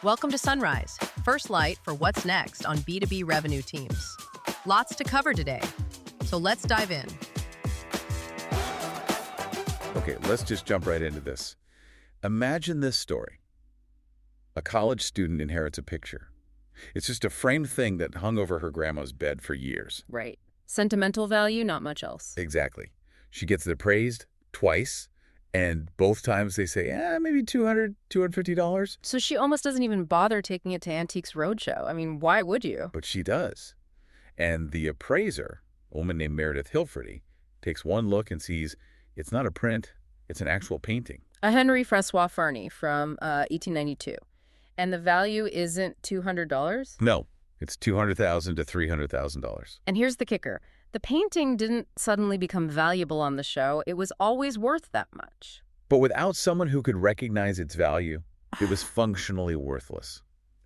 Welcome to Sunrise, first light for what's next on B2B revenue teams. Lots to cover today, so let's dive in. Okay, let's just jump right into this. Imagine this story. A college student inherits a picture. It's just a framed thing that hung over her grandma's bed for years. Right. Sentimental value, not much else. Exactly. She gets it appraised twice, and both times they say, maybe $200, $250. So she almost doesn't even bother taking it to Antiques Roadshow. I mean, why would you? But she does. And the appraiser, a woman named Meredith Hilferty, takes one look and sees it's not a print, it's an actual painting. A Henry Francois Fernie from 1892. And the value isn't $200? No, it's $200,000 to $300,000. And here's the kicker. The painting didn't suddenly become valuable on the show. It was always worth that much. But without someone who could recognize its value, it was functionally worthless.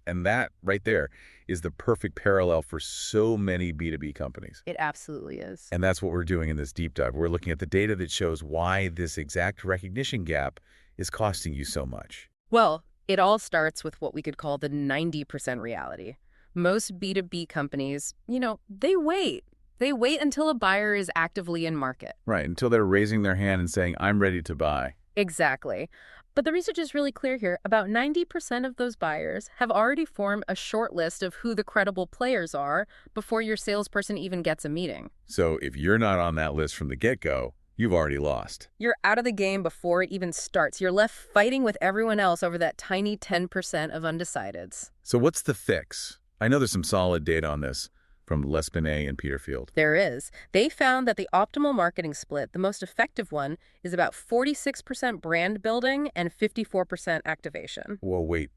And that right there is the perfect parallel for so many B2B companies. It absolutely is. And that's what we're doing in this deep dive. We're looking at the data that shows why this exact recognition gap is costing you so much. Well, it all starts with what we could call the 90% reality. Most B2B companies, they wait. They wait until a buyer is actively in market. Right, until they're raising their hand and saying, I'm ready to buy. Exactly. But the research is really clear here. About 90% of those buyers have already formed a short list of who the credible players are before your salesperson even gets a meeting. So if you're not on that list from the get-go, you've already lost. You're out of the game before it even starts. You're left fighting with everyone else over that tiny 10% of undecideds. So what's the fix? I know there's some solid data on this from Lespine and Peterfield. There is. They found that the optimal marketing split, the most effective one, is about 46% brand building and 54% activation. Whoa, wait,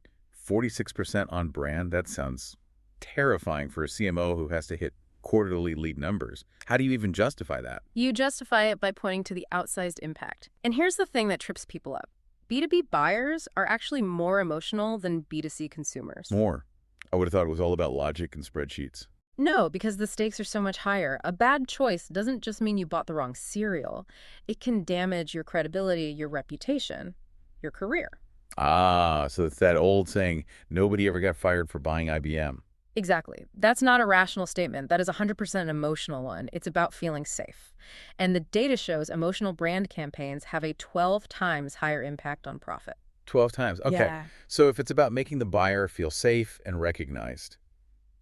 46% on brand? That sounds terrifying for a CMO who has to hit quarterly lead numbers. How do you even justify that? You justify it by pointing to the outsized impact. And here's the thing that trips people up. B2B buyers are actually more emotional than B2C consumers. More. I would have thought it was all about logic and spreadsheets. No, because the stakes are so much higher. A bad choice doesn't just mean you bought the wrong cereal. It can damage your credibility, your reputation, your career. Ah, so it's that old saying, nobody ever got fired for buying IBM. Exactly. That's not a rational statement. That is 100% an emotional one. It's about feeling safe. And the data shows emotional brand campaigns have a 12 times higher impact on profit. 12 times. Okay. Yeah. So if it's about making the buyer feel safe and recognized,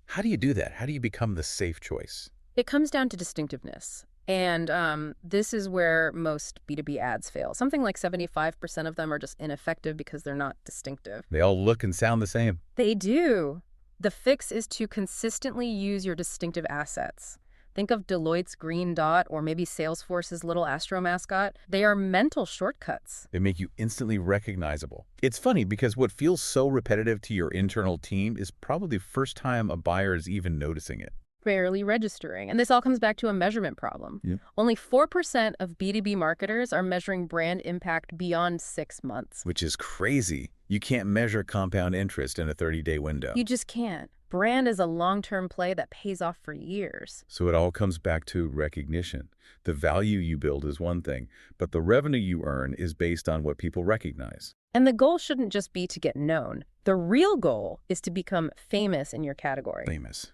how do you do that? How do you become the safe choice? It comes down to distinctiveness. And this is where most B2B ads fail. Something like 75% of them are just ineffective because they're not distinctive. They all look and sound the same. They do. The fix is to consistently use your distinctive assets. Think of Deloitte's green dot or maybe Salesforce's little Astro mascot. They are mental shortcuts. They make you instantly recognizable. It's funny because what feels so repetitive to your internal team is probably the first time a buyer is even noticing it. Rarely registering. And this all comes back to a measurement problem. Yeah. Only 4% of B2B marketers are measuring brand impact beyond 6 months. Which is crazy. You can't measure compound interest in a 30-day window. You just can't. Brand is a long-term play that pays off for years. So it all comes back to recognition. The value you build is one thing, but the revenue you earn is based on what people recognize. And the goal shouldn't just be to get known. The real goal is to become famous in your category.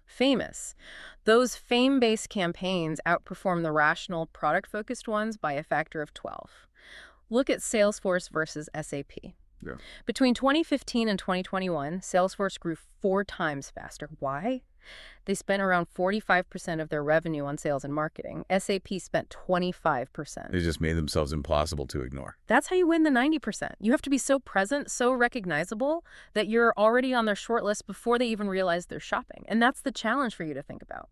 Famous. Those fame-based campaigns outperform the rational, product-focused ones by a factor of 12. Look at Salesforce versus SAP. Yeah. Between 2015 and 2021, Salesforce grew 4 times faster. Why? They spent around 45% of their revenue on sales and marketing. SAP spent 25%. They just made themselves impossible to ignore. That's how you win the 90%. You have to be so present, so recognizable, that you're already on their short list before they even realize they're shopping. And that's the challenge for you to think about.